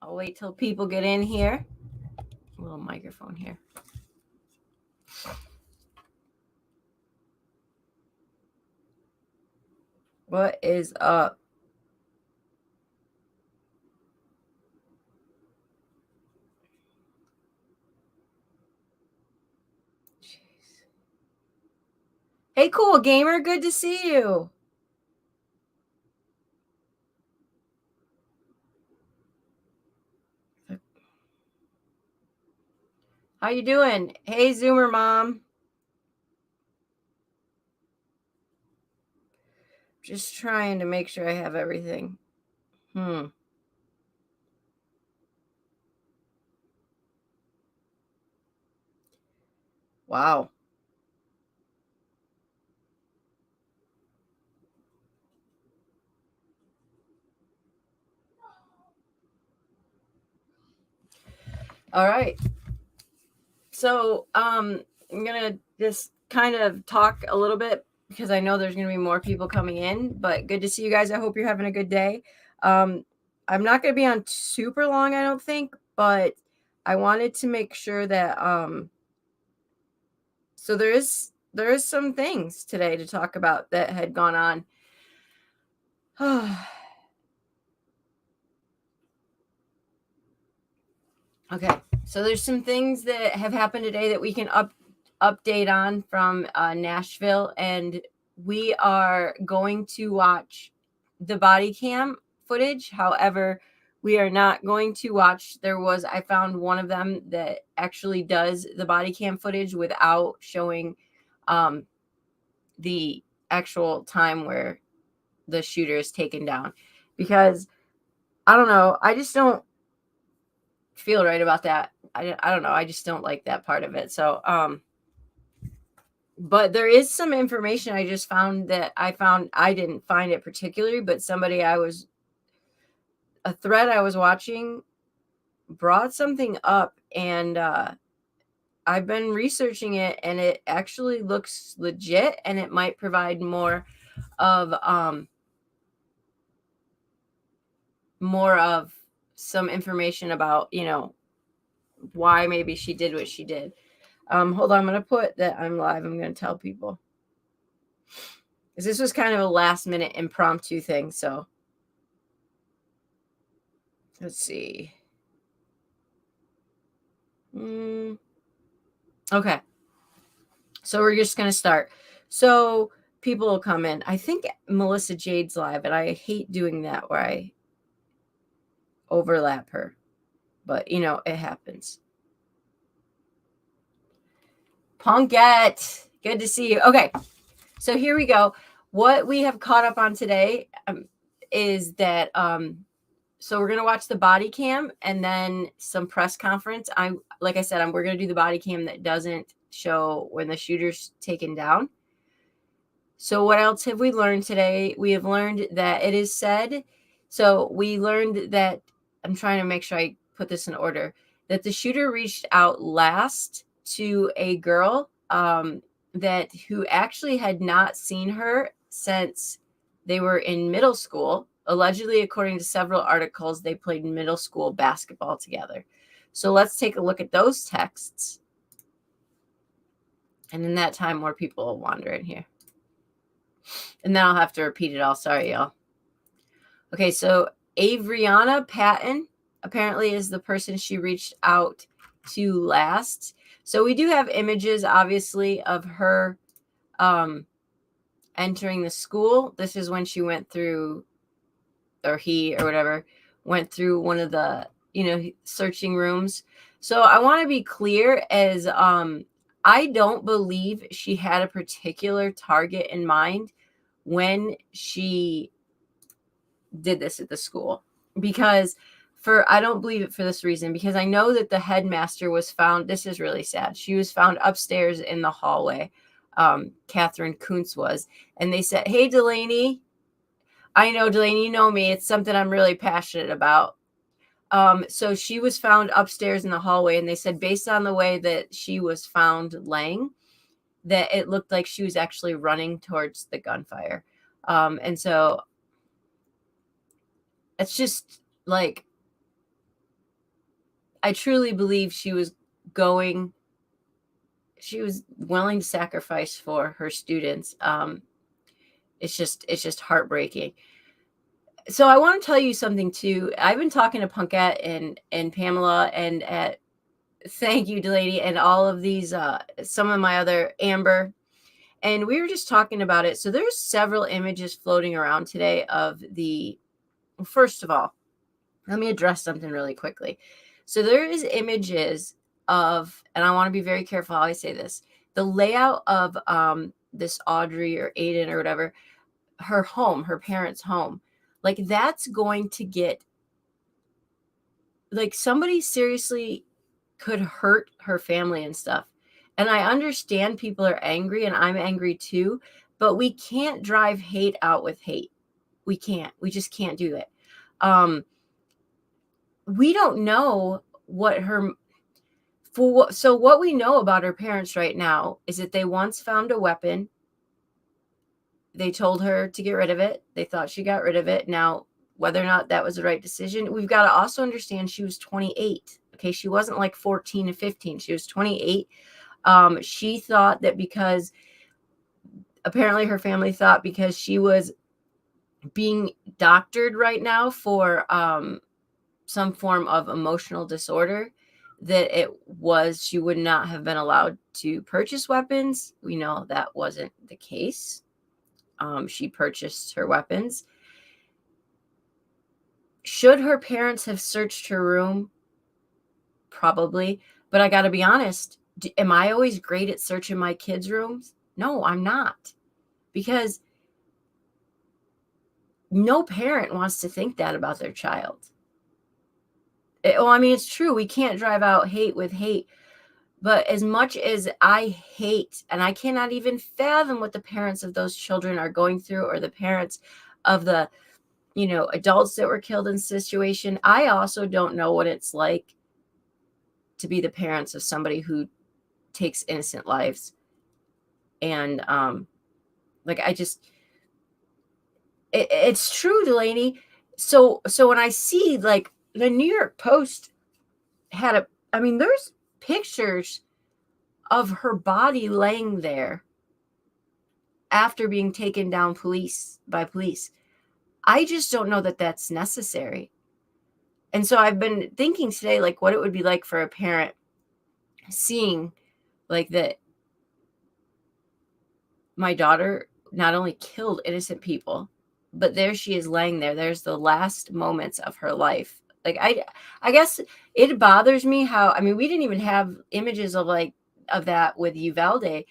I'll wait till people get in here. A little microphone here. What is up? Jeez. Hey, cool gamer. Good to see you. How you doing? Hey, Zoomer mom. Just trying to make sure I have everything. Wow. All right. So, I'm gonna just kind of talk a little bit because I know there's gonna be more people coming in. But good to see you guys. I hope you're having a good day. I'm not gonna be on super long, I don't think, but I wanted to make sure that so there is some things today to talk about that had gone on. Okay, so there's some things that have happened today that we can update on from Nashville, and we are going to watch the body cam footage. However, we are not going to watch. I found one of them that actually does the body cam footage without showing the actual time where the shooter is taken down, because I don't know. I just don't feel right about that. I don't know. I just don't like that part of it. So, but there is some information I just found that I didn't find it particularly, but a thread I was watching brought something up, and I've been researching it, and it actually looks legit, and it might provide more of some information about, why maybe she did what she did. Hold on, I'm going to put that I'm live. I'm going to tell people. Because this was kind of a last minute impromptu thing. So let's see. Okay. So we're just going to start. So people will come in. I think Melissa Jade's live, and I hate doing that where I overlap her. But, it happens. Punkette, good to see you. Okay. So here we go. What we have caught up on today is that so we're going to watch the body cam and then some press conference. Like I said, we're going to do the body cam that doesn't show when the shooter's taken down. So what else have we learned today? We have learned that it is said. So we learned that, I'm trying to make sure I put this in order, that the shooter reached out last to a girl who actually had not seen her since they were in middle school. Allegedly, according to several articles, they played middle school basketball together. So let's take a look at those texts. And in that time, more people will wander in here. And then I'll have to repeat it all. Sorry, y'all. Okay, so Avriana Patton apparently is the person she reached out to last. So we do have images, obviously, of her entering the school. This is when she went through, or he or whatever, went through one of the, searching rooms. So I want to be clear as I don't believe she had a particular target in mind when she did this at the school, because I don't believe it for this reason, because I know that the headmaster was found. This is really sad. She was found upstairs in the hallway. Catherine Kuntz was, and they said, "Hey, Delaney, I know, Delaney, you know me. It's something I'm really passionate about." So she was found upstairs in the hallway, and they said, based on the way that she was found laying, that it looked like she was actually running towards the gunfire. And so it's just like, I truly believe she was willing to sacrifice for her students. It's just heartbreaking. So I want to tell you something too. I've been talking to Punkette and Pamela and at thank you, Delaney, and all of these some of my other Amber, and we were just talking about it. So there's several images floating around today of first of all, let me address something really quickly. So there is images of, and I want to be very careful how I say this, the layout of this Audrey or Aiden or whatever, her home, her parents' home. Like that's going to get, like somebody seriously could hurt her family and stuff. And I understand people are angry and I'm angry too, but we can't drive hate out with hate. We can't. We just can't do it. We don't know what so what we know about her parents right now is that they once found a weapon. They told her to get rid of it. They thought she got rid of it. Now, whether or not that was the right decision, we've got to also understand she was 28. Okay. She wasn't like 14 and 15. She was 28. She thought that apparently her family thought because she was being doctored right now for some form of emotional disorder, that she would not have been allowed to purchase weapons. We know that wasn't the case. She purchased her weapons. Should her parents have searched her room? Probably. But I got to be honest. Am I always great at searching my kids' rooms? No, I'm not. Because no parent wants to think that about their child. I mean, it's true. We can't drive out hate with hate. But as much as I hate, and I cannot even fathom what the parents of those children are going through, or the parents of the, adults that were killed in this situation, I also don't know what it's like to be the parents of somebody who takes innocent lives. And it's true, Delaney. So when I see like the New York Post there's pictures of her body laying there after being taken down by police. I just don't know that that's necessary. And so I've been thinking today, like what it would be like for a parent seeing like that my daughter not only killed innocent people, but there she is laying there. There's the last moments of her life. Like I guess it bothers me how, we didn't even have images of that with Uvalde.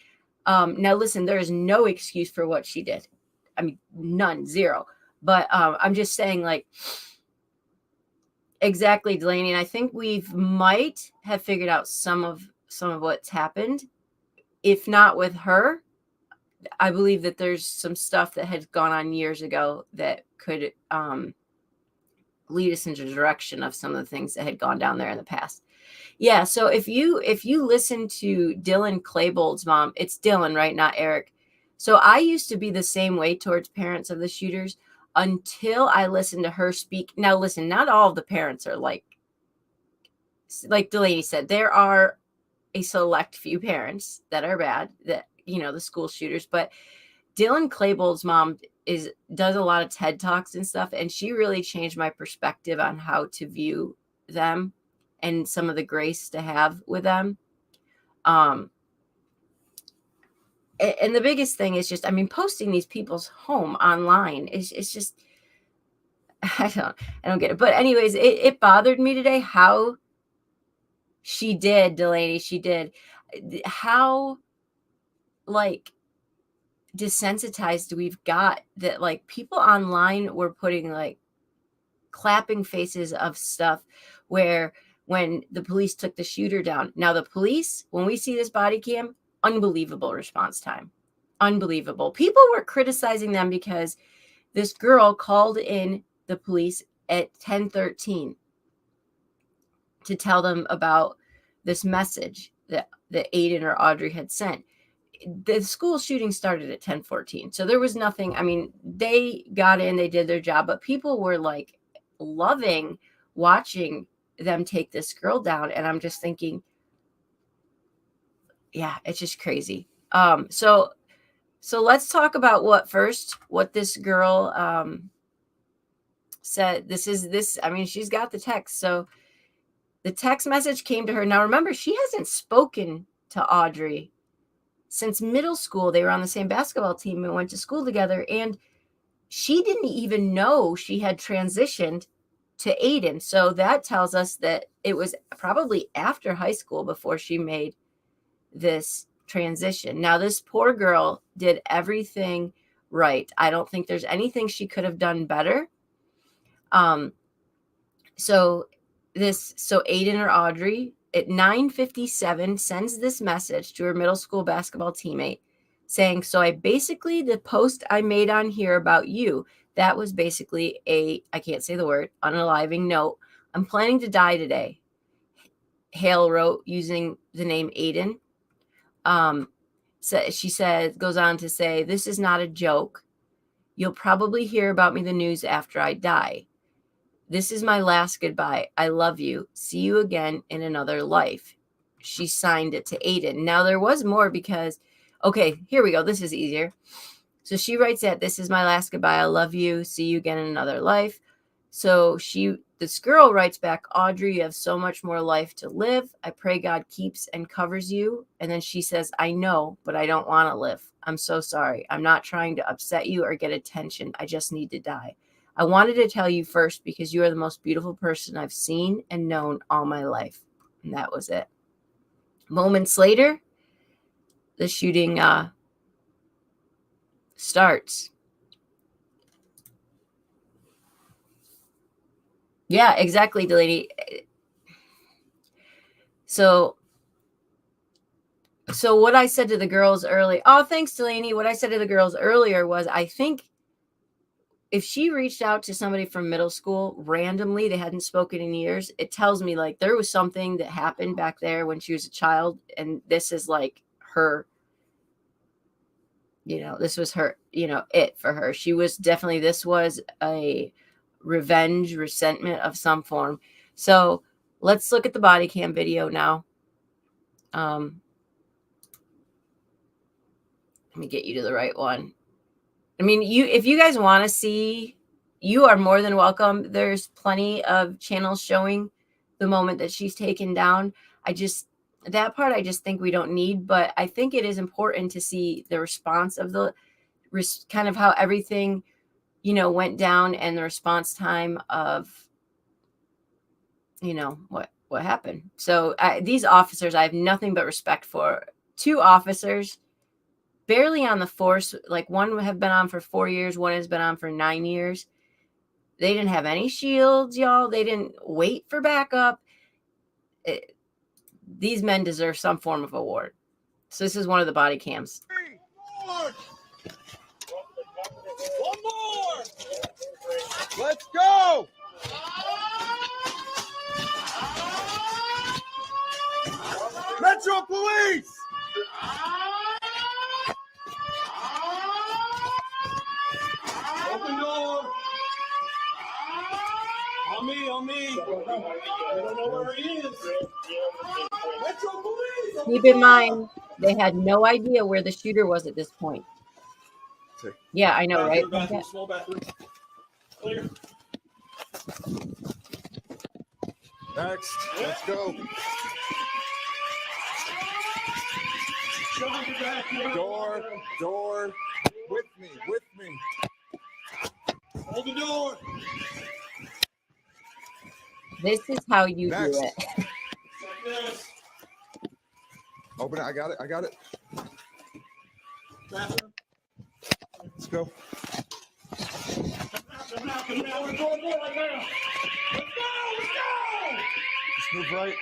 Now listen, there is no excuse for what she did. None, zero. But I'm just saying, like, exactly, Delaney. And I think might have figured out some of what's happened. If not with her, I believe that there's some stuff that had gone on years ago that could lead us into the direction of some of the things that had gone down there in the past. Yeah. So if you listen to Dylan Klebold's mom, it's Dylan, right? Not Eric. So I used to be the same way towards parents of the shooters until I listened to her speak. Now, listen, not all of the parents are like Delaney said, there are a select few parents that are bad, that, the school shooters, but Dylan Klebold's mom does a lot of TED Talks and stuff. And she really changed my perspective on how to view them and some of the grace to have with them. And the biggest thing is just, posting these people's home online is just, I don't get it. But anyways, it bothered me today how she did, Delaney. She did. How, desensitized we've got that, people online were putting, clapping faces of stuff where when the police took the shooter down. Now, the police, when we see this body cam, unbelievable response time. Unbelievable. People were criticizing them because this girl called in the police at 10:13 to tell them about this message that Aiden or Audrey had sent. The school shooting started at 10:14. So there was nothing. They got in, they did their job, but people were loving watching them take this girl down. And I'm just thinking, yeah, it's just crazy. So let's talk about what this girl said. I mean, she's got the text. So the text message came to her. Now, remember, she hasn't spoken to Audrey since middle school. They were on the same basketball team and went to school together. And she didn't even know she had transitioned to Aiden. So that tells us that it was probably after high school before she made this transition. Now, this poor girl did everything right. I don't think there's anything she could have done better. So Aiden or Audrey at 9:57 sends this message to her middle school basketball teammate saying, so the post I made on here about you, that was basically I can't say the word, unaliving note. I'm planning to die today. Hale wrote using the name Aiden. So she goes on to say, this is not a joke. You'll probably hear about me the news after I die. This is my last goodbye. I love you. See you again in another life. She signed it to Aiden. Now there was more because, okay, here we go. This is easier. So she writes that this is my last goodbye. I love you. See you again in another life. So this girl writes back, Audrey, you have so much more life to live. I pray God keeps and covers you. And then she says, I know, but I don't want to live. I'm so sorry. I'm not trying to upset you or get attention. I just need to die. I wanted to tell you first because you are the most beautiful person I've seen and known all my life. And that was it. Moments later, the shooting starts. Yeah, exactly, Delaney. So what I said to the girls early, thanks, Delaney. What I said to the girls earlier was, I think if she reached out to somebody from middle school randomly, they hadn't spoken in years, it tells me like there was something that happened back there when she was a child. And this is like her, this was her, it for her. She was definitely, this was a resentment of some form. So let's look at the body cam video now. Let me get you to the right one. I mean, if you guys want to see, you are more than welcome. There's plenty of channels showing the moment that she's taken down. That part I just think we don't need, but I think it is important to see the response of kind of how everything, went down and the response time of, what happened. So these officers, I have nothing but respect for. 2 officers barely on the force, like one have been on for 4 years, one has been on for 9 years. They didn't have any shields, y'all. They didn't wait for backup. These men deserve some form of award. So this is one of the body cams. One more. Let's go. Metro Police. Open door. On me. I don't know where he is. Metro Police. Keep in mind, they had no idea where the shooter was at this point. Yeah, I know, right? Bathroom, small bathroom. Clear. Next. Let's go. Door. With me. Hold the door. This is how you Next. do it. Like this. Open it. I got it. Bathroom. Let's go. Come now. We're going more right now. Let's go. Just move right.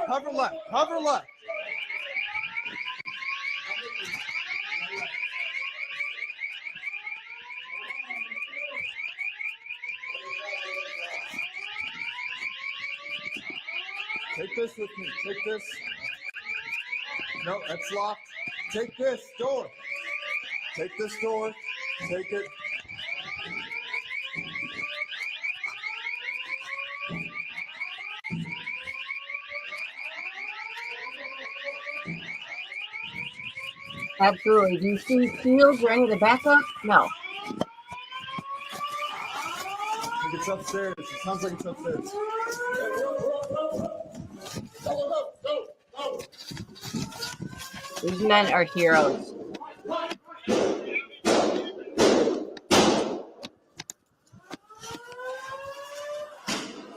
Cover left. Take this with me. Take this. No, that's locked. Take this door. Take this door. Take it. Absolutely. Do you see shields or any of the backup? No. I think it's upstairs. It sounds like it's upstairs. Go. These men are heroes.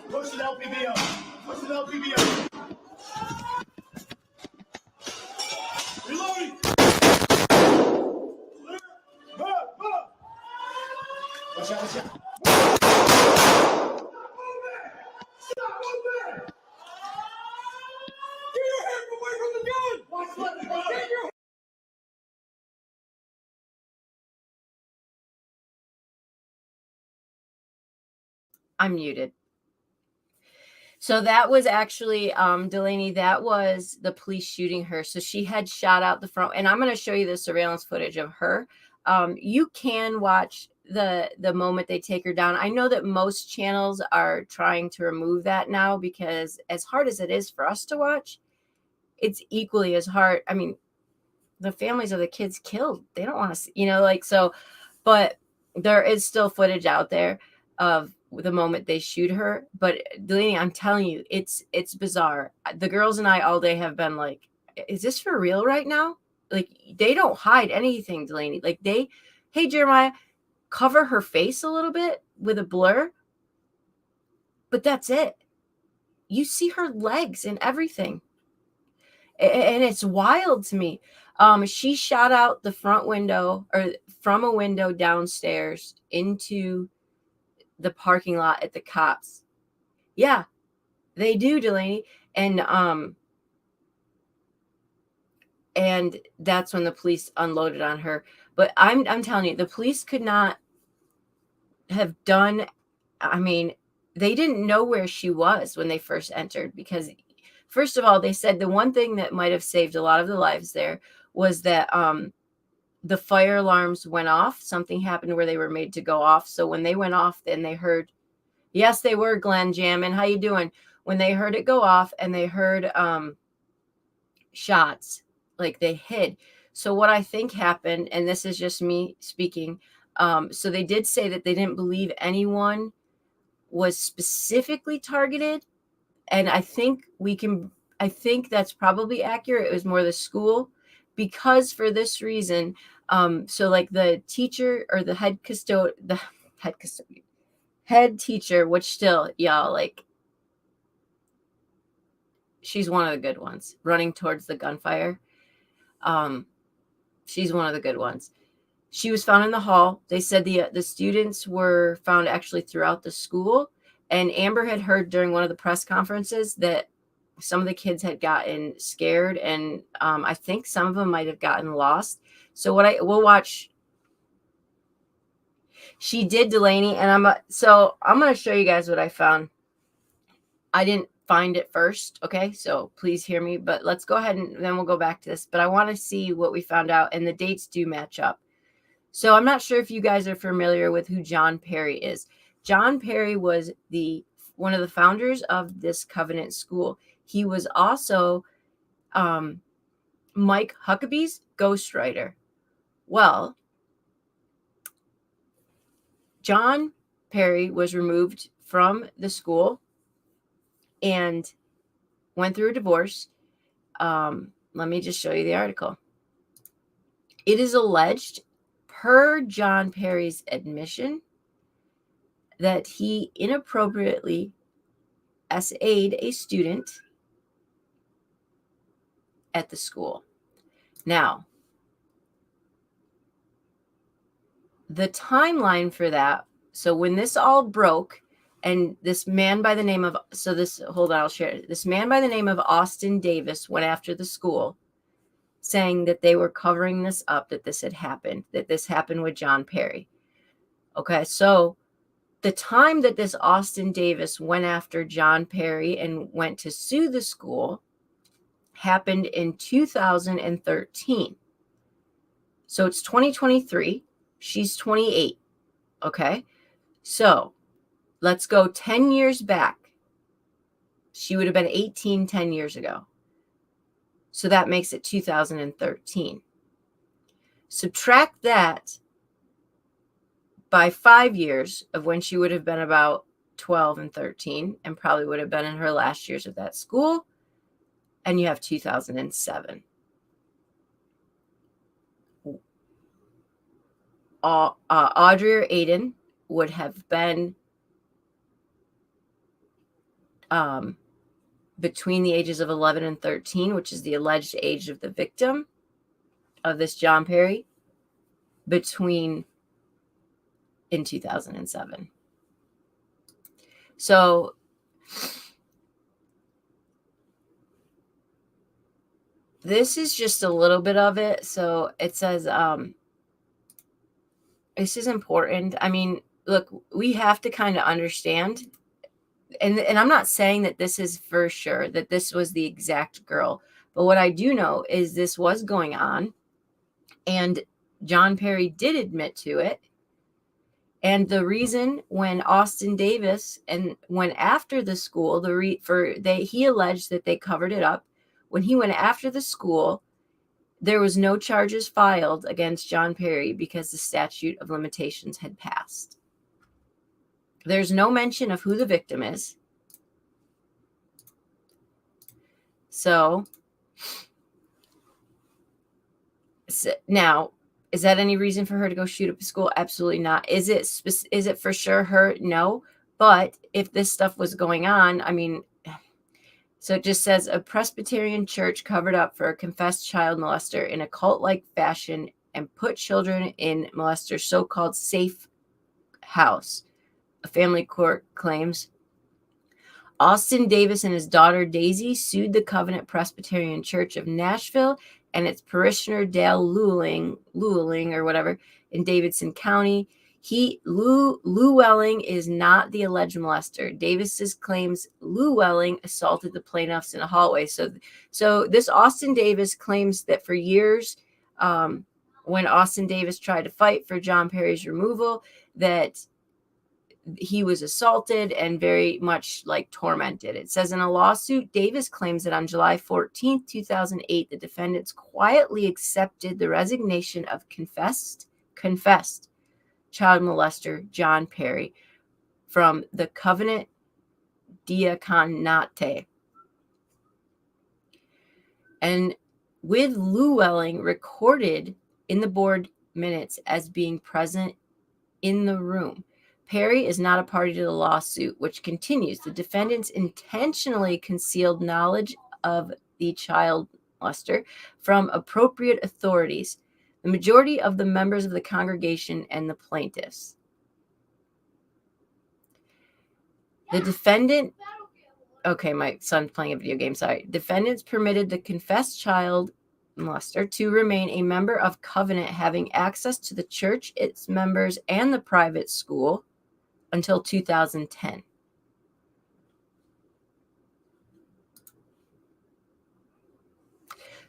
Push it LPB up. Push it LPB up. Reloading. Watch out, watch out. Stop moving! Get your hands away from the gun! Watch left, get your I'm muted. So that was actually Delaney. That was the police shooting her. So she had shot out the front, and I'm going to show you the surveillance footage of her. You can watch the moment they take her down. I know that most channels are trying to remove that now because as hard as it is for us to watch, it's equally as hard. I mean, the families of the kids killed, they don't want to see, like, so, but there is still footage out there of the moment they shoot her. But Delaney, I'm telling you, it's bizarre. The girls and I all day have been like, is this for real right now? Like, they don't hide anything, Delaney. Like, hey, Jeremiah, cover her face a little bit with a blur, but that's it. You see her legs and everything. And it's wild to me. She shot out the front window, or from a window downstairs into the parking lot at the cops. Yeah, they do, Delaney. And that's when the police unloaded on her. But I'm telling you, the police could not have done, I mean, they didn't know where she was when they first entered, because first of all, they said the one thing that might have saved a lot of the lives there was that the fire alarms went off. Something happened where they were made to go off. So when they went off, then they heard, yes, they were, Glenn jamming. How you doing? When they heard it go off and they heard shots, like, they hid. So what I think happened, and this is just me speaking, so they did say that they didn't believe anyone was specifically targeted. And I think that's probably accurate. It was more the school, because for this reason, so like the teacher or the head teacher, which still, y'all, like, she's one of the good ones running towards the gunfire. She's one of the good ones. She was found in the hall. They said the students were found actually throughout the school. And Amber had heard during one of the press conferences that some of the kids had gotten scared, and I think some of them might have gotten lost. So we'll watch. She did, Delaney, and I'm going to show you guys what I found. I didn't find it first, okay? So please hear me, but let's go ahead and then we'll go back to this. But I want to see what we found out, and the dates do match up. So I'm not sure if you guys are familiar with who John Perry is. John Perry was one of the founders of this Covenant school. He was also Mike Huckabee's ghostwriter. Well, John Perry was removed from the school and went through a divorce. Let me just show you the article. It is alleged, per John Perry's admission, that he inappropriately SA'd a student at the school. Now, the timeline for that, so when this all broke, and this man by the name of, I'll share it. This man by the name of Austin Davis went after the school, saying that they were covering this up, that this happened with John Perry. Okay, so the time that this Austin Davis went after John Perry and went to sue the school happened in 2013. So it's 2023. She's 28. Okay, so let's go 10 years back. She would have been 18 10 years ago. So that makes it 2013. Subtract that by 5 years of when she would have been about 12 and 13 and probably would have been in her last years of that school, and you have 2007. Audrey or Aiden would have been between the ages of 11 and 13, which is the alleged age of the victim of this John Perry, in 2007. So this is just a little bit of it. So it says, this is important. I mean, look, we have to kind of understand, and I'm not saying that this is for sure, that this was the exact girl, but what I do know is this was going on, and John Perry did admit to it. And the reason when Austin Davis and went after the school, he alleged that they covered it up. When he went after the school, there was no charges filed against John Perry because the statute of limitations had passed. There's no mention of who the victim is. So now, is that any reason for her to go shoot up a school? Absolutely not. Is it for sure her? No. But if this stuff was going on, I mean, so it just says a Presbyterian church covered up for a confessed child molester in a cult-like fashion and put children in molester's so-called safe house. A family court claims Austin Davis and his daughter Daisy sued the Covenant Presbyterian Church of Nashville and its parishioner Dale Llewellyn or whatever in Davidson County. Llewellyn is not the alleged molester. Davis's claims Llewellyn assaulted the plaintiffs in a hallway. So this Austin Davis claims that for years, when Austin Davis tried to fight for John Perry's removal, that he was assaulted and very much like tormented. It says in a lawsuit, Davis claims that on July 14th, 2008, the defendants quietly accepted the resignation of confessed child molester John Perry from the Covenant Diaconate. And with Llewellyn recorded in the board minutes as being present in the room. Perry is not a party to the lawsuit, which continues. The defendants intentionally concealed knowledge of the child molester from appropriate authorities, the majority of the members of the congregation, and the plaintiffs. The defendant, okay, my son's playing a video game, sorry. Defendants permitted the confessed child molester to remain a member of Covenant, having access to the church, its members, and the private school until 2010.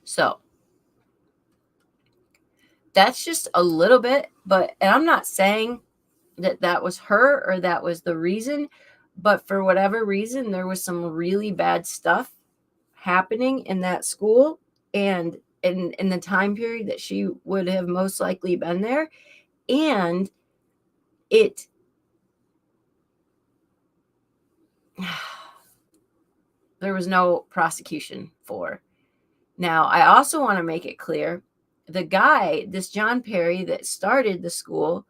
So that's just a little bit, and I'm not saying that was her or that was the reason, but for whatever reason, there was some really bad stuff happening in that school and in the time period that she would have most likely been there. And there was no prosecution for. Now, I also want to make it clear, the guy, this John Perry that started the school,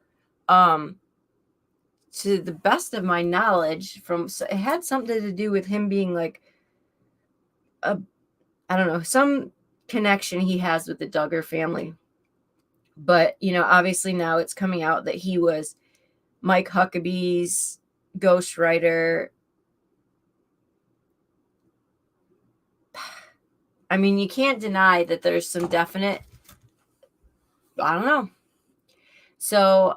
to the best of my knowledge, it had something to do with him being like I don't know, some connection he has with the Duggar family. But, obviously now it's coming out that he was Mike Huckabee's ghostwriter. I mean, you can't deny that there's some definite, I don't know. So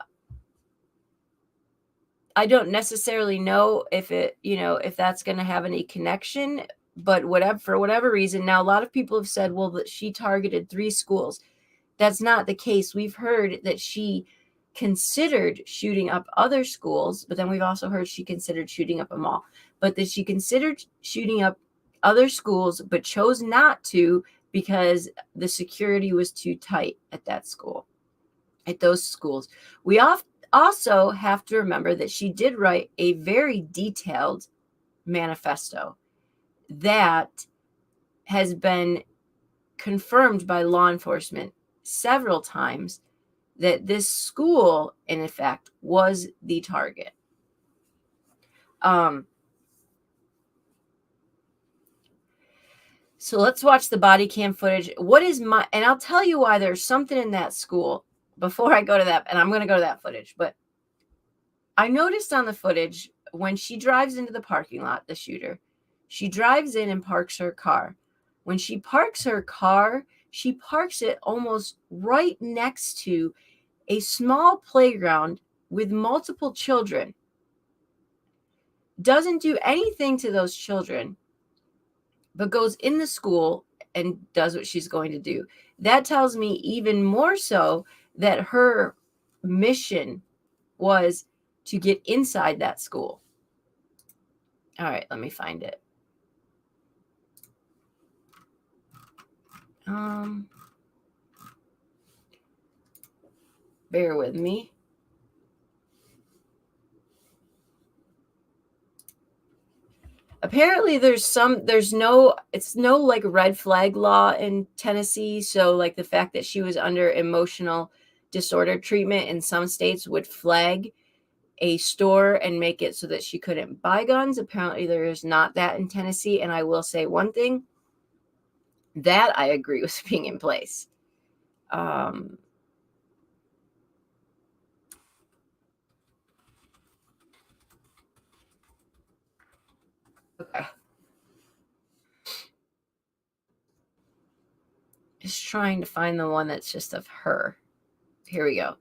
I don't necessarily know if if that's going to have any connection, but for whatever reason, now a lot of people have said, well, that she targeted 3 schools. That's not the case. We've heard that she considered shooting up other schools, but then we've also heard she considered shooting up a mall, but that she considered shooting up other schools, but chose not to because the security was too tight at that school. at those schools. We also have to remember that she did write a very detailed manifesto that has been confirmed by law enforcement several times that this school, in effect, was the target. So let's watch the body cam footage. And I'll tell you why there's something in that school before I go to that, and I'm going to go to that footage. But I noticed on the footage when she drives into the parking lot, the shooter, she drives in and parks her car. When she parks her car, she parks it almost right next to a small playground with multiple children. Doesn't do anything to those children, but goes in the school and does what she's going to do. That tells me even more so that her mission was to get inside that school. All right, let me find it. Bear with me. Apparently it's no like red flag law in Tennessee. So like the fact that she was under emotional disorder treatment in some states would flag a store and make it so that she couldn't buy guns. Apparently there is not that in Tennessee. And I will say one thing that I agree with being in place. Okay. Just trying to find the one that's just of her. Here we go.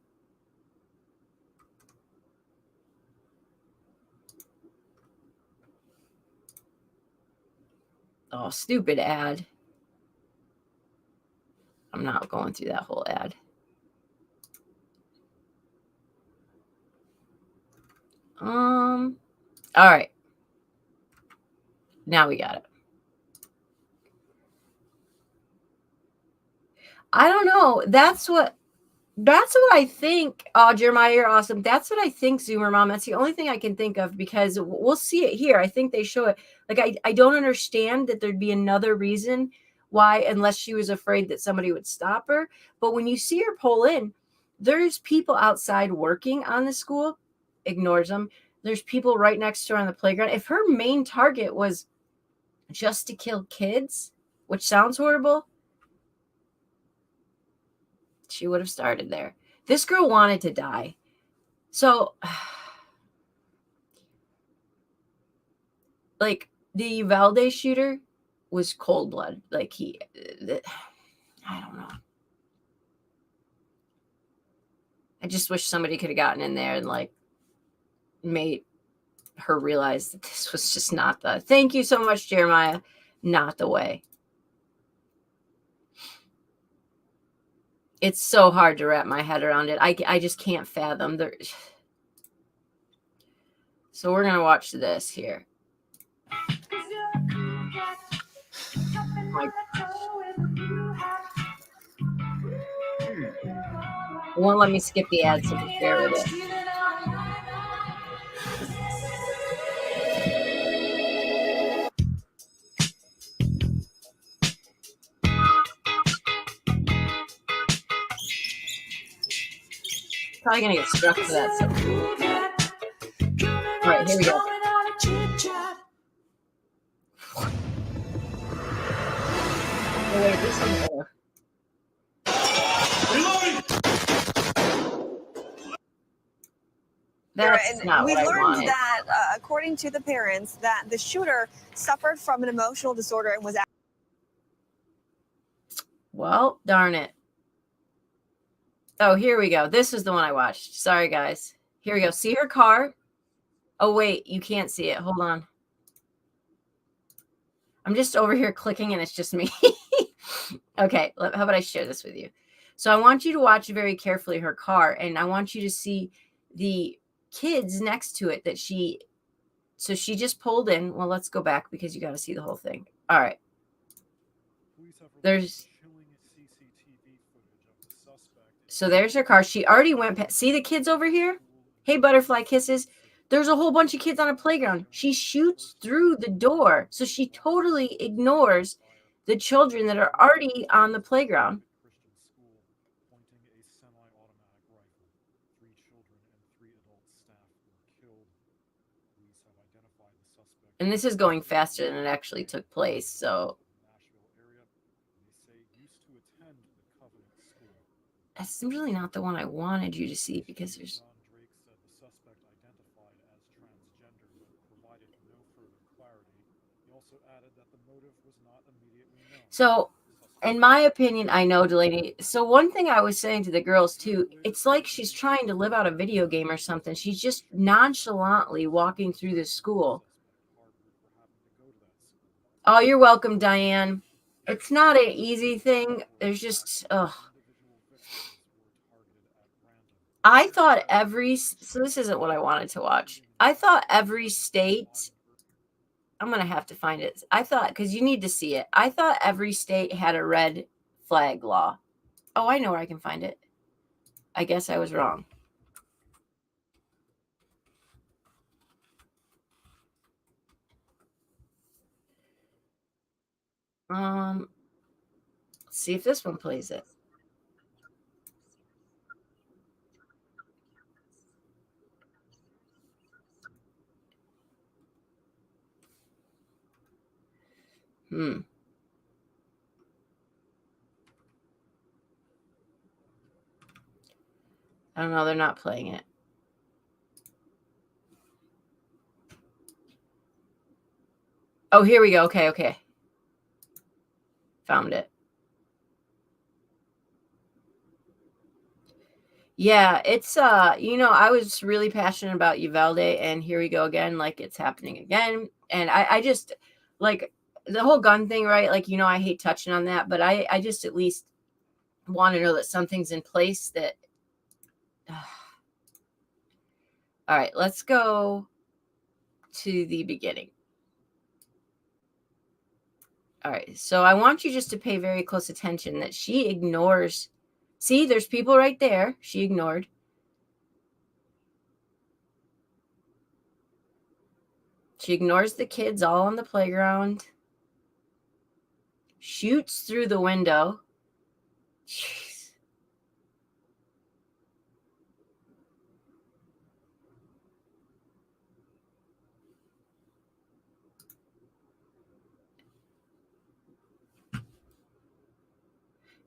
Oh, stupid ad. I'm not going through that whole ad. All right. Now we got it. I don't know. That's what I think. Oh, Jeremiah, you're awesome. That's what I think, Zoomer Mom. That's the only thing I can think of because we'll see it here. I think they show it. Like, I don't understand that there'd be another reason why, unless she was afraid that somebody would stop her. But when you see her pull in, there's people outside working on the school, ignores them. There's people right next to her on the playground. If her main target was just to kill kids, which sounds horrible, she would have started there. This girl wanted to die. So, like, the Uvalde shooter was cold blood. Like, I don't know. I just wish somebody could have gotten in there and, like, made her realize that this was just not the... Thank you so much, Jeremiah. Not the way. It's so hard to wrap my head around it. I just can't fathom. So we're going to watch this here. It won't let me skip the ads, so just bear with it. Probably going to get struck for that. So. All right, here we go. Oh, wait, this is better. That's not what I wanted. We learned that, according to the parents, that the shooter suffered from an emotional disorder and was... Well, darn it. Oh, here we go. This is the one I watched. Sorry, guys. Here we go. See her car? Oh, wait. You can't see it. Hold on. I'm just over here clicking, and it's just me. Okay. How about I share this with you? So I want you to watch very carefully her car, and I want you to see the kids next to it that she... So she just pulled in. Well, let's go back because you got to see the whole thing. All right. There's... So there's her car. She already went past. See the kids over here? Hey, butterfly kisses. There's a whole bunch of kids on a playground. She shoots through the door. So she totally ignores the children that are already on the playground. And this is going faster than it actually took place. So that's really not the one I wanted you to see because there's. So, in my opinion, I know Delaney. So, one thing I was saying to the girls too, it's like she's trying to live out a video game or something. She's just nonchalantly walking through this school. Oh, you're welcome, Diane. It's not an easy thing. There's just, I thought so this isn't what I wanted to watch. I thought every state, I'm going to have to find it. I thought, because you need to see it. I thought every state had a red flag law. Oh, I know where I can find it. I guess I was wrong. Let's see if this one plays it. I don't know. They're not playing it. Oh, here we go. Okay. Found it. Yeah, it's I was really passionate about Uvalde, and here we go again, like it's happening again. And I just like the whole gun thing, right? Like, I hate touching on that, but I just at least want to know that something's in place that all right, let's go to the beginning. All right, so I want you just to pay very close attention that she ignores. See, there's people right there. She ignored. She ignores the kids all on the playground. Shoots through the window. Jeez.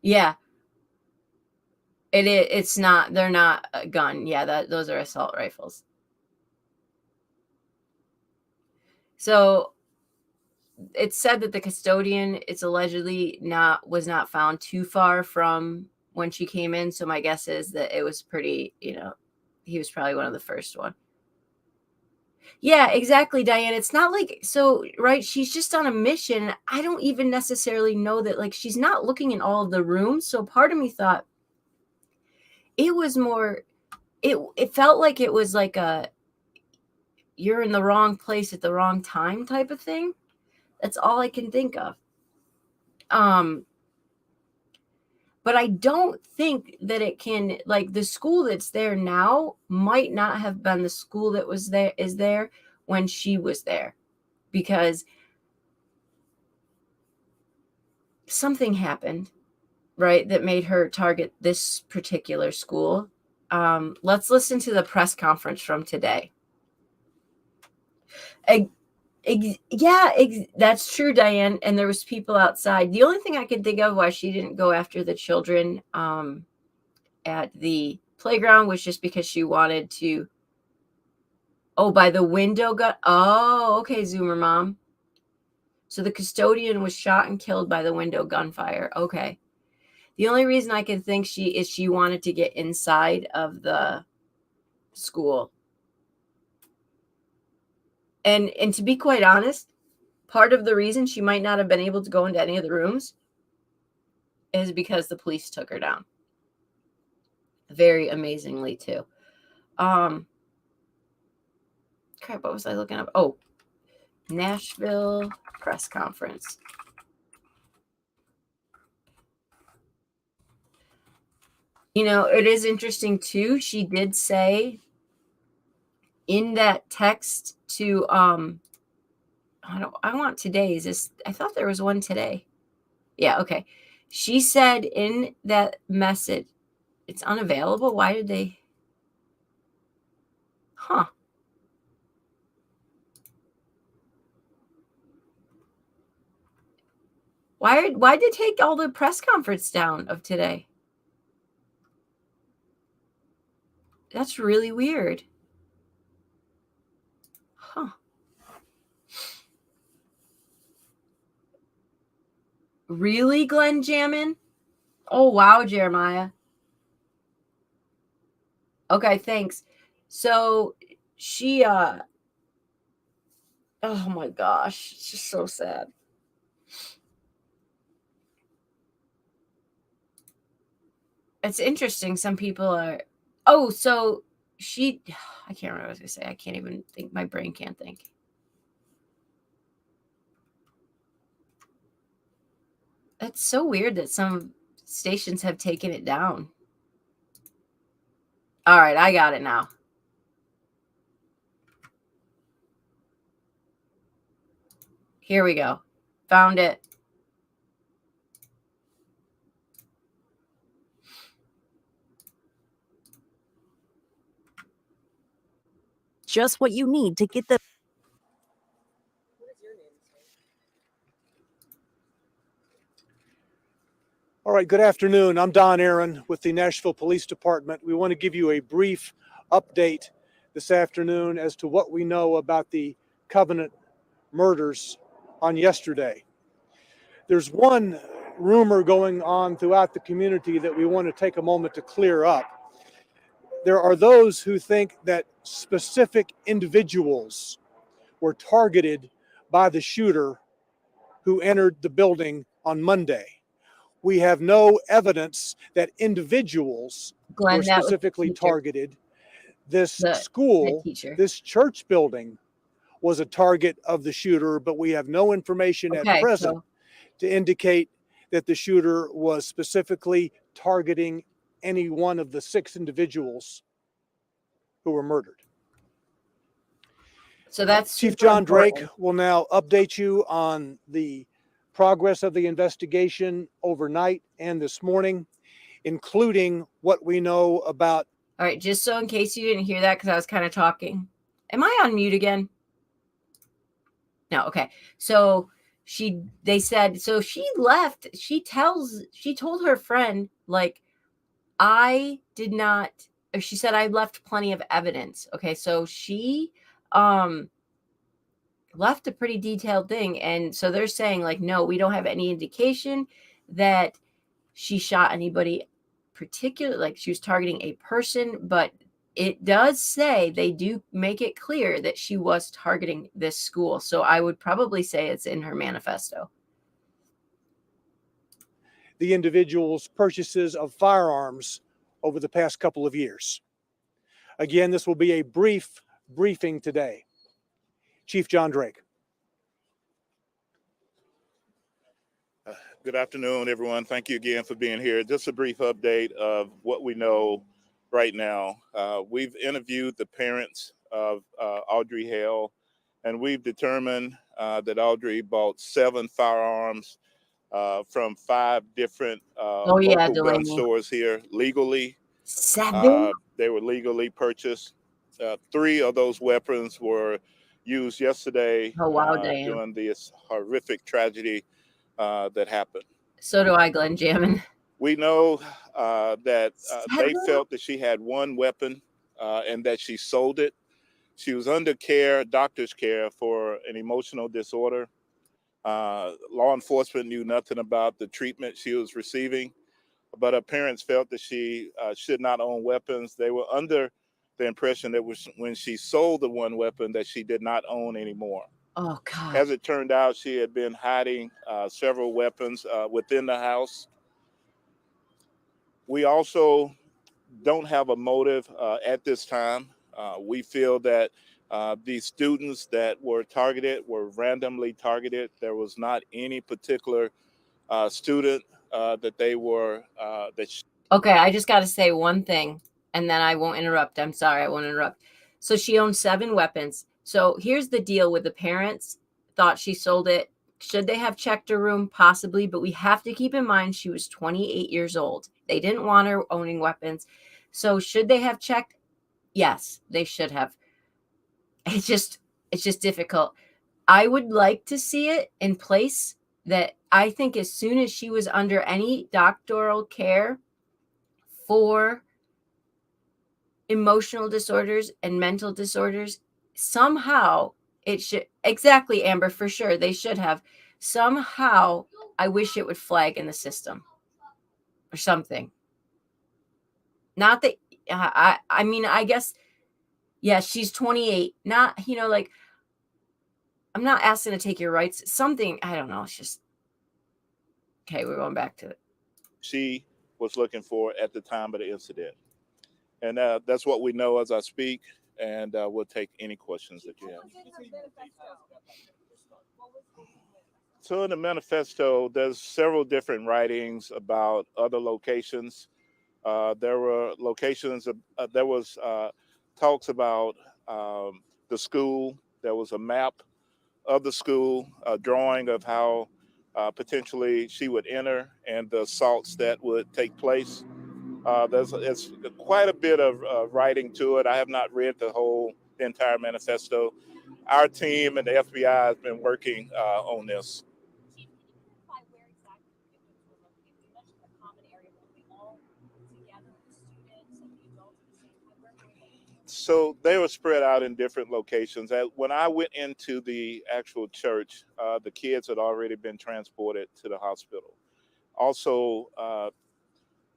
Yeah. It's not. They're not a gun. Yeah, those are assault rifles. So it's said that the custodian is allegedly was not found too far from when she came in. So my guess is that it was pretty, he was probably one of the first one. Yeah, exactly, Diane. It's not like, so, right, she's just on a mission. I don't even necessarily know that, like, she's not looking in all of the rooms. So part of me thought it was more, it felt like it was like you're in the wrong place at the wrong time type of thing. That's all I can think of. But I don't think that it can, like, the school that's there now might not have been the school that is there when she was there, because something happened, right, that made her target this particular school. Let's listen to the press conference from today. That's true, Diane. And there was people outside. The only thing I could think of why she didn't go after the children at the playground was just because she wanted to. Oh, by the window gun. Oh, okay, Zoomer Mom. So the custodian was shot and killed by the window gunfire. Okay. The only reason I can think she wanted to get inside of the school. And to be quite honest, part of the reason she might not have been able to go into any of the rooms is because the police took her down. Very amazingly, too. Crap, what was I looking up? Oh, Nashville press conference. You know, it is interesting too. She did say in that text to I want today's. This I thought there was one today. Yeah, okay. She said in that message, it's unavailable. Why did they? Huh. Why did they take all the press conference down of today? That's really weird. Huh. Really, Glenn Jammin? Oh, wow, Jeremiah. Okay, thanks. So she oh my gosh, it's just so sad. It's interesting. Some people are so she I can't remember what I was gonna say. I can't even think. My brain can't think. It's so weird that some stations have taken it down. All right, I got it now. Here we go. Found it. Just what you need to get the. What is your name? All right, good afternoon. I'm Don Aaron with the Nashville Police Department. We want to give you a brief update this afternoon as to what we know about the Covenant murders on yesterday. There's one rumor going on throughout the community that we want to take a moment to clear up. There are those who think that specific individuals were targeted by the shooter who entered the building on Monday. We have no evidence that individuals Glenn, were that was the specifically teacher. targeted. This The school, teacher. this church building was a target of the shooter, but we have no information at Okay, present so to indicate that the shooter was specifically targeting any one of the 6 individuals who were murdered. that's Chief super John Drake important. will now update you on the progress of the investigation overnight and this morning, including what we know about. All right, just so in case you didn't hear that because I was kind of talking. Am I on mute again? No, okay. So they said, so she left. She told her friend, like, I did not, or she said, I left plenty of evidence. Okay, so she left a pretty detailed thing. And so they're saying, like, no, we don't have any indication that she shot anybody particular, like she was targeting a person, but it does say, they do make it clear that she was targeting this school. So I would probably say it's in her manifesto. The individual's purchases of firearms over the past couple of years. Again, this will be a brief briefing today. Chief John Drake. Good afternoon, everyone. Thank you again for being here. Just a brief update of what we know right now. We've interviewed the parents of Audrey Hale, and we've determined that Audrey bought 7 firearms from 5 different local gun Delaney. stores here legally. 7? They were legally purchased. 3 of those weapons were used yesterday during this horrific tragedy that happened. So do I, Glenn Jammin. We know that they felt that she had one weapon and that she sold it. She was under doctor's care for an emotional disorder. Law enforcement knew nothing about the treatment she was receiving, but her parents felt that she should not own weapons. They were under the impression that when she sold the one weapon that she did not own anymore. Oh, God. As it turned out, she had been hiding several weapons within the house. We also don't have a motive at this time. We feel that these students that were targeted were randomly targeted. There was not any particular student that they were that Okay, I just got to say one thing, and then I won't interrupt. I'm sorry, I won't interrupt. So she owns 7 weapons. So here's the deal with the parents. Thought she sold it. Should they have checked her room? Possibly, but we have to keep in mind she was 28 years old. They didn't want her owning weapons. So should they have checked? Yes, they should have. It's just difficult. I would like to see it in place that I think as soon as she was under any doctoral care for emotional disorders and mental disorders, somehow it should, exactly, Amber, for sure they should have. Somehow I wish it would flag in the system or something. Not that I mean, I guess, yeah, she's 28, not, like, I'm not asking to take your rights, something, I don't know, it's just, okay, we're going back to it. She was looking for at the time of the incident. And that's what we know as I speak. And we'll take any questions that you have. So in the manifesto, there's several different writings about other locations. There were locations. There was talks about the school. There was a map of the school, a drawing of how potentially she would enter and the assaults that would take place. It's quite a bit of writing to it. I have not read the entire manifesto. Our team and the FBI has been working on this. So they were spread out in different locations. When I went into the actual church, the kids had already been transported to the hospital. Also,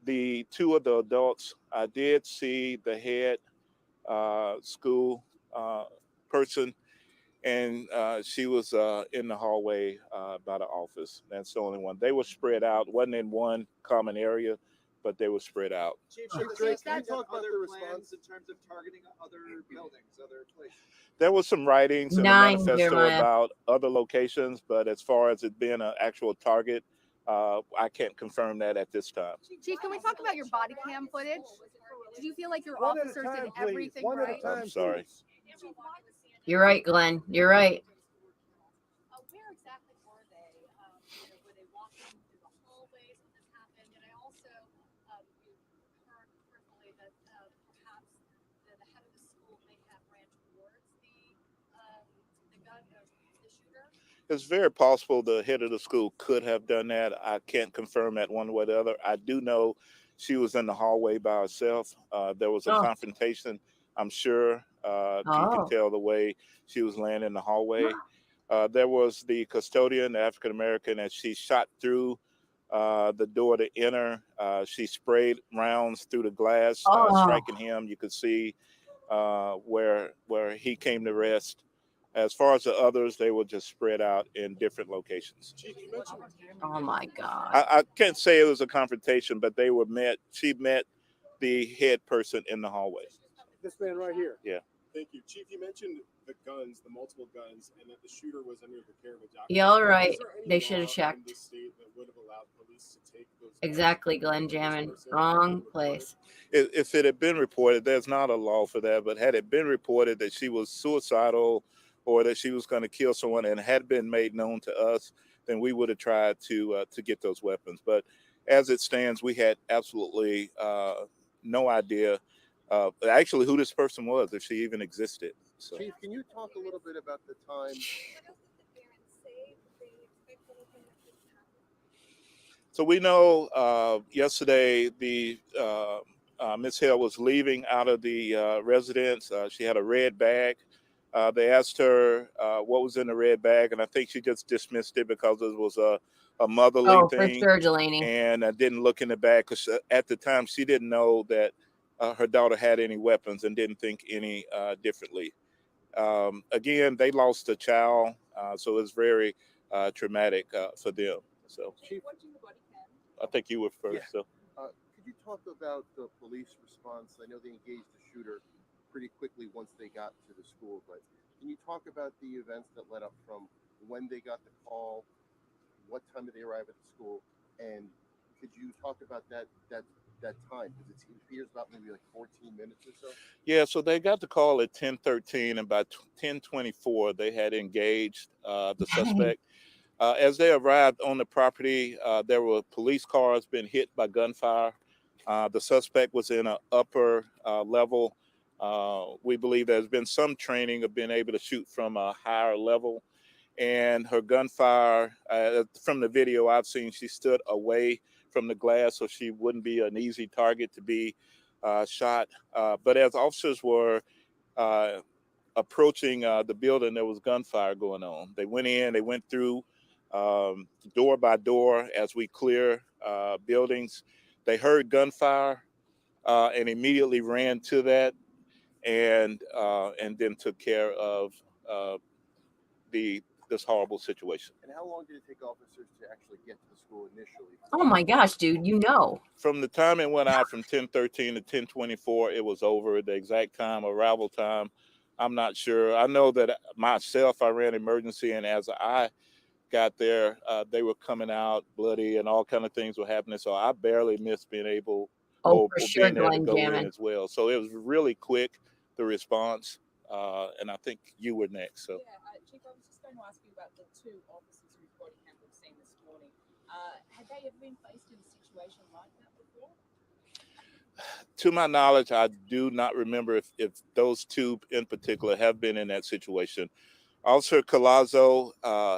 the 2 of the adults, I did see the head school person, and she was in the hallway by the office. That's the only one. They were spread out, wasn't in one common area, but they were spread out. Chief Drake, can you talk about the response in terms of targeting other buildings, other places? There was some writings in the 9, manifesto Jeremiah. about other locations, but as far as it being an actual target, I can't confirm that at this time. Chief, can we talk about your body cam footage? Did you feel like your One at a officers time, did please. everything One at a right? time, I'm sorry. please. You're right, Glenn. You're right. Where exactly were they? Were they walking through the hallways when this happened? And I also heard personally that perhaps the head of the school may have ran towards the gun, the shooter. It's very possible the head of the school could have done that. I can't confirm that one way or the other. I do know she was in the hallway by herself. There was a Oh. confrontation, I'm sure. You can Oh. tell the way she was laying in the hallway. There was the custodian, the African American, as she shot through the door to enter. She sprayed rounds through the glass, Oh. striking him. You could see where he came to rest. As far as the others, they were just spread out in different locations. Oh my God. I can't say it was a confrontation, but they were met. She met the head person in the hallway. This man right here. Yeah. Thank you. Chief, you mentioned the guns, the multiple guns, and that the shooter was under the care of a doctor. Y'all right. Is there any They should law have checked. in this state that would have allowed police to take those guns Exactly, Glenn from this Jammin. person Wrong and report place. If it had been reported, there's not a law for that, but had it been reported that she was suicidal or that she was going to kill someone and had been made known to us, then we would have tried to get those weapons. But as it stands, we had absolutely no idea actually who this person was, if she even existed. So. Chief, can you talk a little bit about the time? So we know yesterday the Miss Hill was leaving out of the residence. She had a red bag. They asked her what was in the red bag, and I think she just dismissed it because it was a motherly Oh, thing. for sure, Delaney. And didn't look in the bag because at the time she didn't know that her daughter had any weapons and didn't think any differently. Again, they lost a child, so it's very traumatic for them. So, Chief, I think you were first. Yeah. So, could you talk about the police response? I know they engaged the shooter pretty quickly once they got to the school, but can you talk about the events that led up from when they got the call, what time did they arrive at the school, and could you talk about that that time? Because it appears about maybe like 14 minutes or so. Yeah, so they got the call at 10:13, and by 10:24, they had engaged the Dang. suspect. As they arrived on the property, there were police cars being hit by gunfire. The suspect was in an upper level. We believe there's been some training of being able to shoot from a higher level. And her gunfire, from the video I've seen, she stood away from the glass so she wouldn't be an easy target to be shot. But as officers were uh, approaching the building, there was gunfire going on. They went in, they went through door by door as we clear buildings. They heard gunfire and immediately ran to that, and then took care of uh, this horrible situation. And how long did it take officers to actually get to the school initially? Oh my gosh, dude, you know. From the time it went out from 10:13 to 10:24, it was over. The exact time, arrival time, I'm not sure. I know that myself, I ran emergency, and as I got there, they were coming out bloody, and all kind of things were happening. So I barely missed being able Oh, or for sure, being there to Glenn go in Jamming. as well. So it was really quick, the response, and I think you were next. So. Yeah, Chief, I was just going to ask you about the two officers whose body cam we've seen this morning. Had they ever been faced in a situation like that before? To my knowledge, I do not remember if those two in particular have been in that situation. Officer Colazzo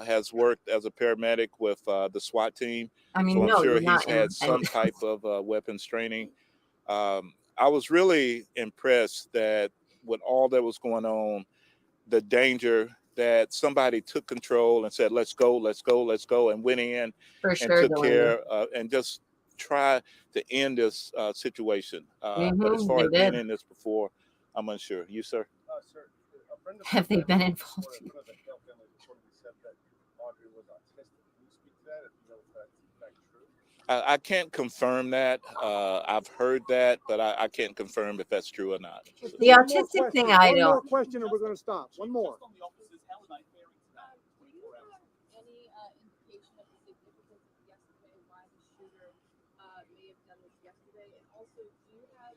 has worked as a paramedic with the SWAT team, I mean, so I'm no, sure you're he's not in had some type of weapons training. I was really impressed that with all that was going on, the danger that somebody took control and said, let's go, let's go, let's go, and went in for and sure, took Delaney. care and just try to end this situation. But as far They as being did. in this before, I'm unsure. You, sir? Sir, a friend of Have the they been family involved? One of the Hale family reportedly said that Audrey was autistic. Can you speak to that if you know if that's in fact true? I can't confirm that. I've heard that, but I can't confirm if that's true or not. So. The autistic thing, I One more don't. question, and we're going to stop. One more. Do you have any indication of the significance of yesterday, why the shooter may have done this yesterday? And also, do you have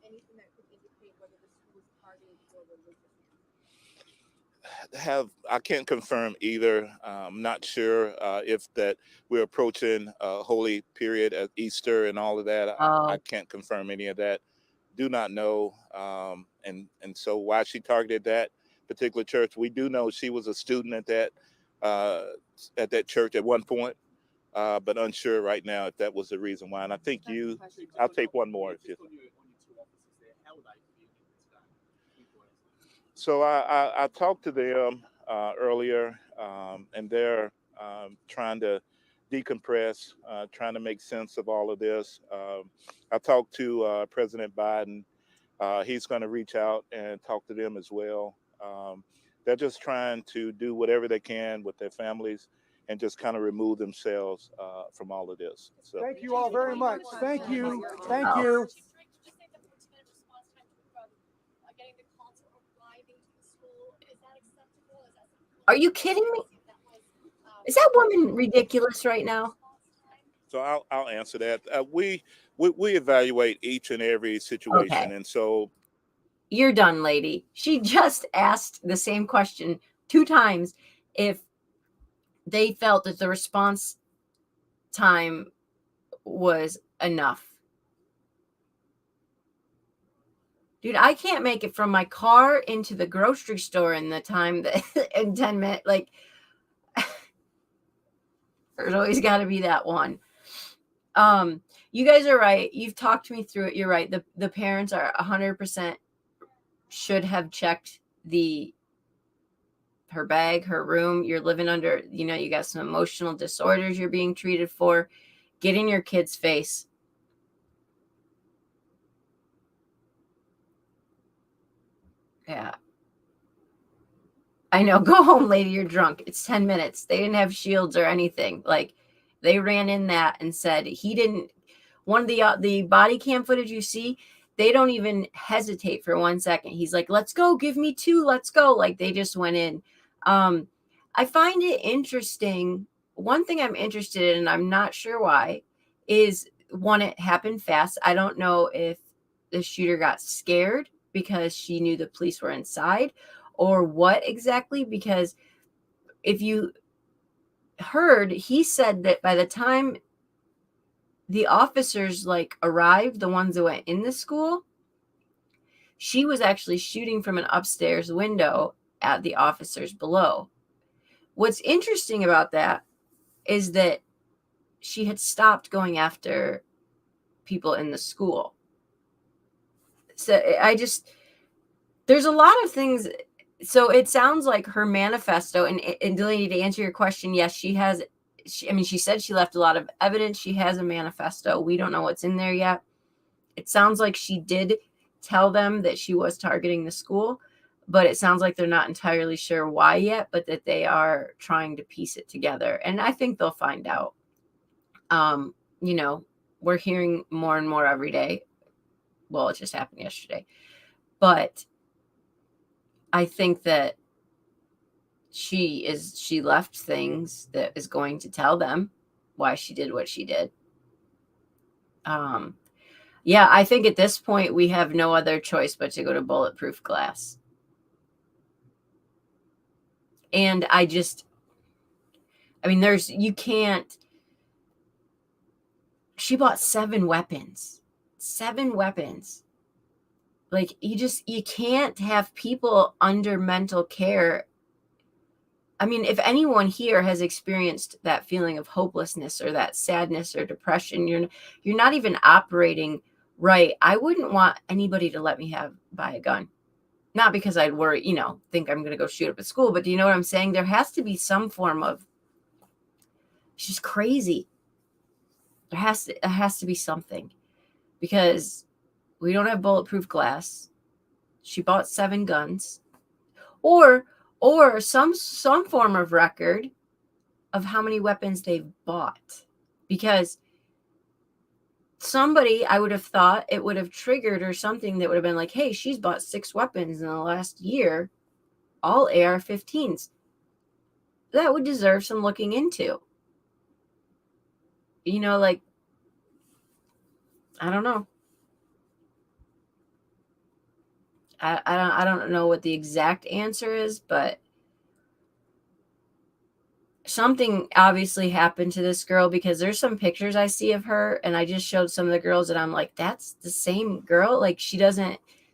anything that could indicate whether the school was targeted for religious reasons? I can't confirm either. I'm not sure if that we're approaching a holy period at Easter and all of that. I can't confirm any of that. Do not know. And so why she targeted that particular church, we do know she was a student uh, at that church at one point, but unsure right now if that was the reason why. And I think I'll take one more. If you. So I talked to them earlier, and they're trying to decompress, trying to make sense of all of this. I talked to President Biden. He's going to reach out and talk to them as well. They're just trying to do whatever they can with their families and just kind of remove themselves from all of this. So. Thank you all very much. Thank you. Thank you. Are you kidding me? Is that woman ridiculous right now? So I'll answer that. We evaluate each and every situation, Okay. and so You're done, lady. She just asked the same question 2 times if they felt that the response time was enough. Dude, I can't make it from my car into the grocery store in the time that in 10 minutes. Like, there's always got to be that one. You guys are right. You've talked me through it. You're right. The parents are 100% should have checked her bag, her room. You're living under, you got some emotional disorders you're being treated for. Get in your kid's face. Yeah. I know. Go home, lady. You're drunk. It's 10 minutes. They didn't have shields or anything. Like, they ran in that and said he didn't. One of the body cam footage you see, they don't even hesitate for 1 second. He's like, let's go. Give me 2. Let's go. Like, they just went in. I find it interesting. One thing I'm interested in, and I'm not sure why, is one, it happened fast. I don't know if the shooter got scared because she knew the police were inside or what exactly, because if you heard, he said that by the time the officers like arrived, the ones that went in the school, she was actually shooting from an upstairs window at the officers below. What's interesting about that is that she had stopped going after people in the school. So there's a lot of things. So it sounds like her manifesto, and Delaney, to answer your question, yes, she has. She said she left a lot of evidence. She has a manifesto. We don't know what's in there yet. It sounds like she did tell them that she was targeting the school, but it sounds like they're not entirely sure why yet, but that they are trying to piece it together. And I think they'll find out. We're hearing more and more every day. Well, it just happened yesterday. But I think that she left things that is going to tell them why she did what she did. Yeah, I think at this point we have no other choice but to go to bulletproof glass. And you can't. She bought 7 weapons. 7 weapons. Like, you can't have people under mental care. I mean, if anyone here has experienced that feeling of hopelessness or that sadness or depression, you're not even operating right. I wouldn't want anybody to let me buy a gun. Not because I'd worry, think I'm going to go shoot up at school, but do you know what I'm saying? There has to be some form of, she's crazy. It has to be something, because we don't have bulletproof glass. She bought 7 guns, or some form of record of how many weapons they've bought, because somebody, I would have thought it would have triggered or something that would have been like, hey, she's bought 6 weapons in the last year, all AR-15s. That would deserve some looking into. Like, I don't know. I don't know what the exact answer is, but something obviously happened to this girl, because there's some pictures I see of her, and I just showed some of the girls, and I'm like, that's the same girl. Like,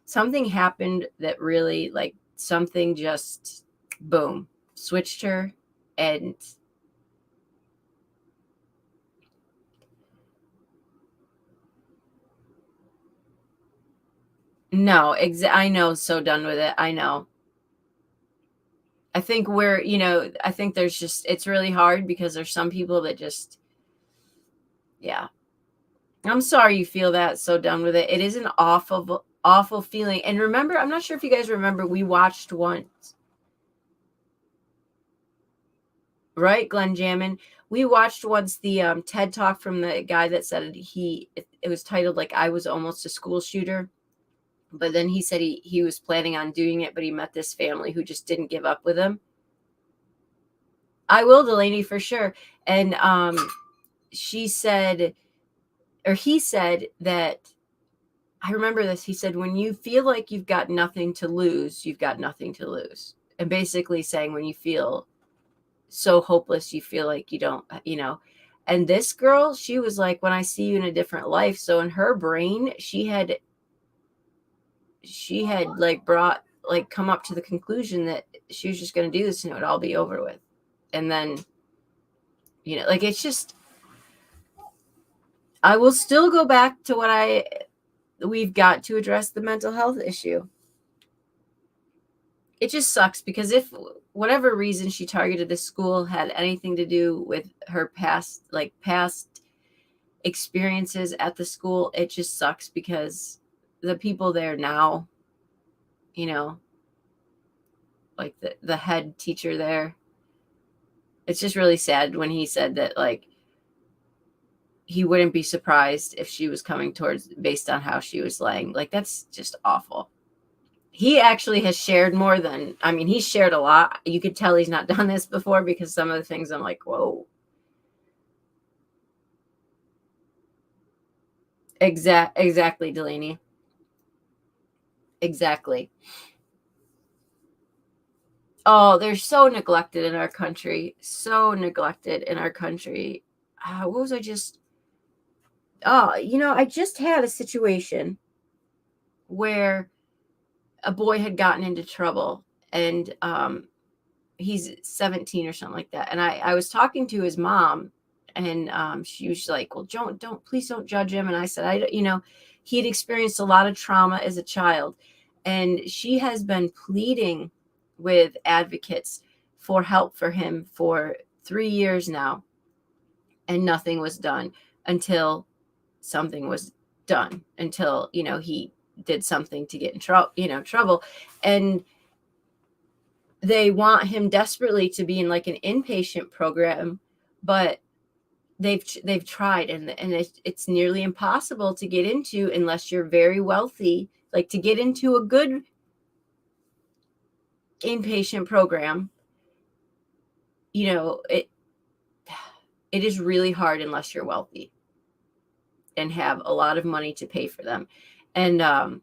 something happened that really, like, something just boom, switched her. And no, I know, so done with it. I know. I think I think it's really hard, because there's some people that just, yeah. I'm sorry you feel that, so done with it. It is an awful, awful feeling. And remember, I'm not sure if you guys remember, we watched once, right, Glenn Jammin? We watched once the TED Talk from the guy that said it was titled, like, I was almost a school shooter. But then he said he was planning on doing it, but he met this family who just didn't give up with him. I will, Delaney, for sure. And she said, or he said that, I remember this. He said, when you feel like you've got nothing to lose, you've got nothing to lose. And basically saying, when you feel so hopeless, you feel like you don't, And this girl, she was like, when I see you in a different life. So in her brain, she had like come up to the conclusion that she was just going to do this and it would all be over with. And then, like, it's just, I will still go back to we've got to address the mental health issue. It just sucks, because if whatever reason she targeted the school had anything to do with her past experiences at the school, it just sucks, because the people there now, like the head teacher there, it's just really sad when he said that, like, he wouldn't be surprised if she was coming towards based on how she was laying. Like, that's just awful. He actually has shared more than, he's shared a lot. You could tell he's not done this before, because some of the things I'm like, whoa. Exactly, Delaney. Exactly. Oh, they're so neglected in our country. So neglected in our country. What was I just? Oh, I just had a situation where a boy had gotten into trouble, and he's 17 or something like that. And I was talking to his mom, and she was like, well, please don't judge him. And I said, he had experienced a lot of trauma as a child, and she has been pleading with advocates for help for him for 3 years now, and nothing was done until something was done, until he did something to get in trouble. And they want him desperately to be in like an inpatient program, but they've tried, and it's nearly impossible to get into unless you're very wealthy, like to get into a good inpatient program. It is really hard unless you're wealthy and have a lot of money to pay for them. And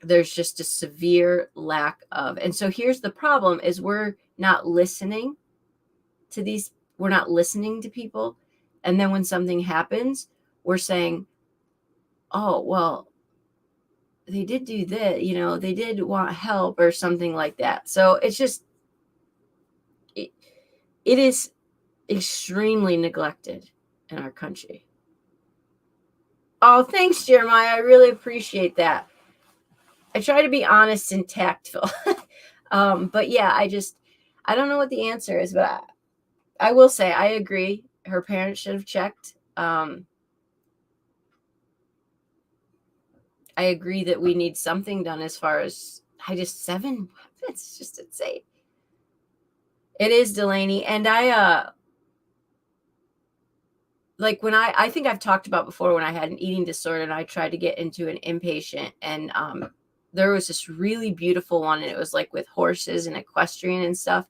there's just a severe lack of, and so here's the problem is we're not listening to people. And then when something happens, we're saying, oh, well, they did do that, they did want help or something like that. So it's just, it is extremely neglected in our country. Oh, thanks, Jeremiah. I really appreciate that. I try to be honest and tactful. But yeah, I don't know what the answer is, but I will say I agree. Her parents should have checked. I agree that we need something done as far as seven. It's just insane. It is, Delaney. And like when I think I've talked about before when I had an eating disorder and I tried to get into an inpatient, and there was this really beautiful one, and it was like with horses and equestrian and stuff.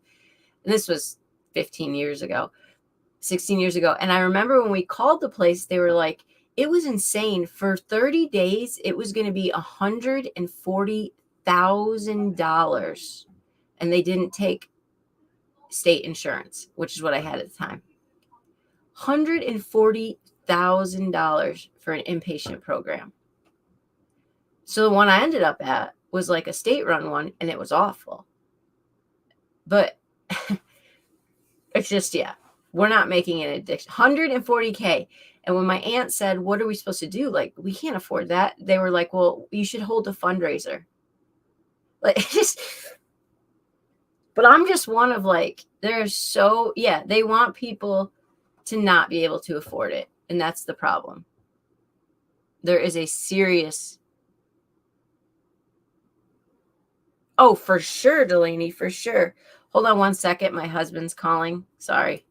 And this was 15 years ago, 16 years ago. And I remember when we called the place, they were like, it was insane. For 30 days, it was going to be $140,000. And they didn't take state insurance, which is what I had at the time. $140,000 for an inpatient program. So the one I ended up at was like a state-run one, and it was awful. But it's just, yeah, we're not making it an addiction. $140K. And when my aunt said, what are we supposed to do? Like, we can't afford that. They were like, well, you should hold a fundraiser. Like, just, but I'm just one of like, they want people to not be able to afford it. And that's the problem. There is a serious, oh, for sure, Delaney, for sure. Hold on one second. My husband's calling. Sorry.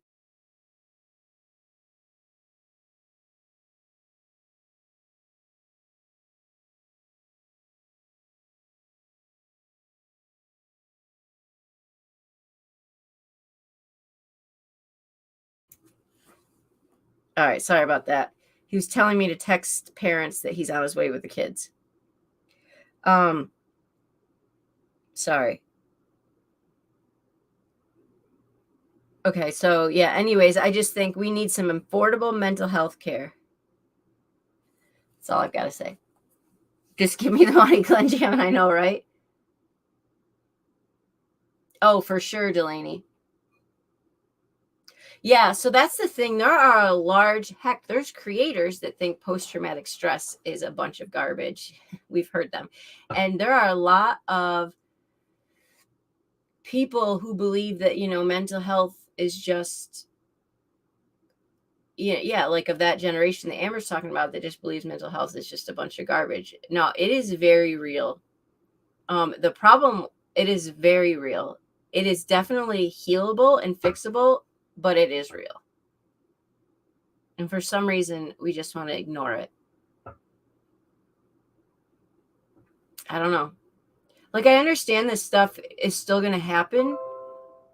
All right, sorry about that. He was telling me to text parents that he's on his way with the kids. Sorry. Okay, so yeah, anyways, I just think we need some affordable mental health care. That's all I've got to say. Just give me the money, Glenn Jam, I know, right? Oh, for sure, Delaney. Yeah, so that's the thing. There are there's creators that think post-traumatic stress is a bunch of garbage. We've heard them. And there are a lot of people who believe that, mental health is just, yeah, like of that generation that Amber's talking about that just believes mental health is just a bunch of garbage. No, it is very real. The problem, it is very real. It is definitely healable and fixable, but it is real. And for some reason, we just want to ignore it. I don't know. Like, I understand this stuff is still going to happen.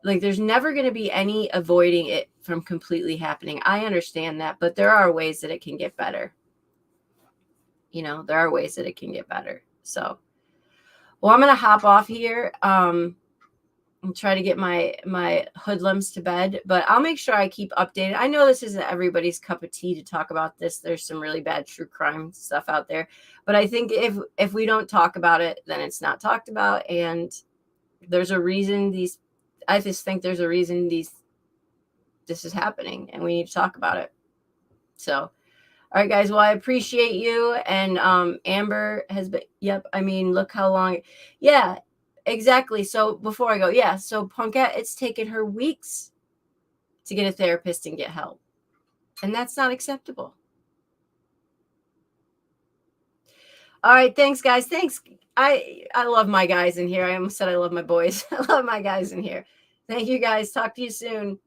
Like, there's never going to be any avoiding it from completely happening. I understand that, but there are ways that it can get better. you know, there are ways that it can get better. So, well, I'm going to hop off here. And try to get my hoodlums to bed, but I'll make sure I keep updated. I know this isn't everybody's cup of tea to talk about this. There's some really bad true crime stuff out there, but I think if we don't talk about it, then it's not talked about, and there's a reason I just think there's a reason this is happening, and we need to talk about it. So, all right, guys. Well, I appreciate you. And Amber has been, yep. I mean, look how long. Yeah, exactly. So before I go, yeah. So Punkette, it's taken her weeks to get a therapist and get help. And that's not acceptable. All right. Thanks, guys. Thanks. I love my guys in here. I almost said I love my boys. I love my guys in here. Thank you, guys. Talk to you soon.